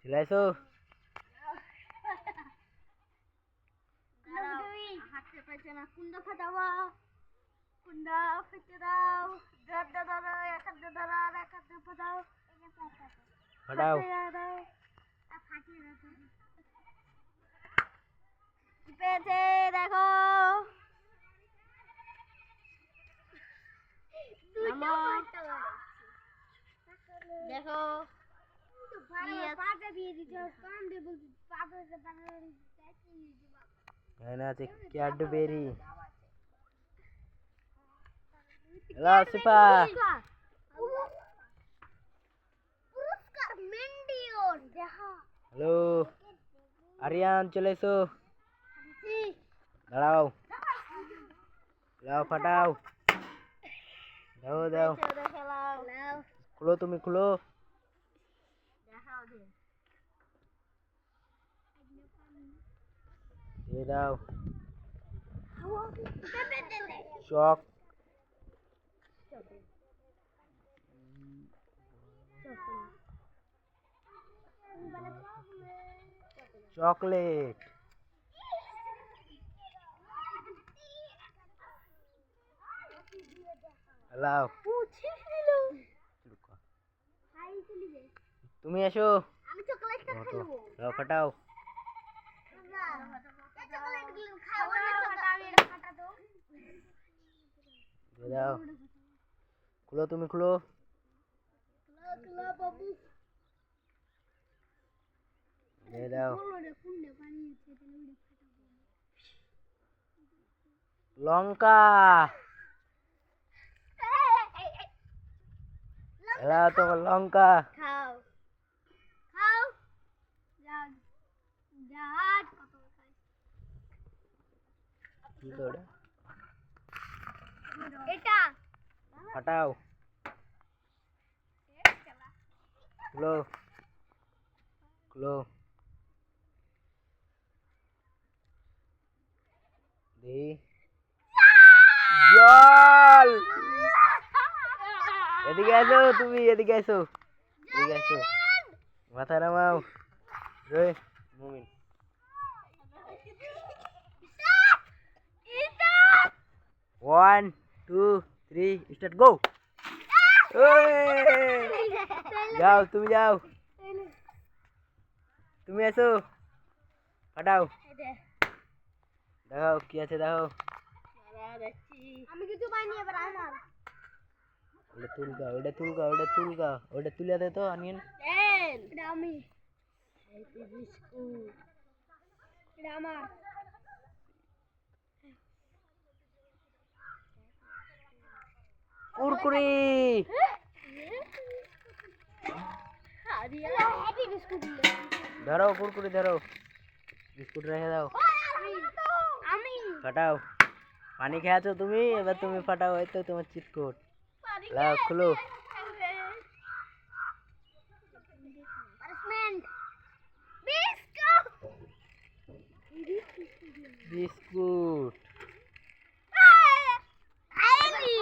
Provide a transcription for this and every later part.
চলে আসো। হাতে পাইছে না কুন্ডা ফাটাবা কুন্ডা ফেটে দাও দাদা দাদা এক হাতে ধরো আর এক হাতে ফাটাও ফাটাও ফাটিয়ে দাও পেয়েছে দেখো দেখো পাটা দিয়ে দিতে কান দিয়ে বলছি পাটা এখানে আছে ক্যাডবেরি। হ্যালো সিফা। পুরস্কার মেন্ডিওর দেখা হ্যালো আরিয়ান, চলে এসো। দাঁড়াও, দাও ফাটাও, দাও দাও, খুলো তুমি খুলো। দিয়ে দাও চক চকলেট। হ্যালো তুমি এসো। আমি চকলেটটা খাবো দাও ফাটাও। চকলেটগুলো খাবো না আমি এটা ফাটা দাও দিয়ে দাও, খুলো তুমি খুলো। খুলো বাবু দিয়ে দাও লঙ্কা। এলা তোমার লঙ্কা খাও খাও যা যা কত খাই কি করে এটা ফাটাও, খুলো খুলো। দি জল। এদিকে আসো, তুমি এদিকে আসো, এদিকে আসো, মাথা নামাও। রয়ে মুমিন 1 2 3 স্টার্ট গো। যাও তুমি যাও, তুমি আসো, ফাটাও, দেখাও কি আছে দেখো। আমি কিছু পাইনি এবার আমার ওটা তুলকা, ওটা তুলকা, ওটা তুলকা, ওটা তুলে দে তো অনিয়ন। এটা আমি বিস্কুট এটা আমার কুরকুরি। ধরো কুরকুরি ধরো, বিস্কুট রেখে দাও, আমি ফাটাও। পানি খেয়েছো তুমি, এবার তুমি ফাটাও। এই তো তোমার চিটকুট। লাও খুলো। বিস্কুট।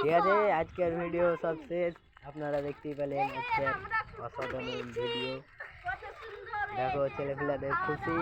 ঠিক আছে, আজকের ভিডিও সব শেষ। আপনারা দেখতেই পেলেন আজকের অসাধারণ ভিডিও। দেখো ছেলেপিলাদের খুশি।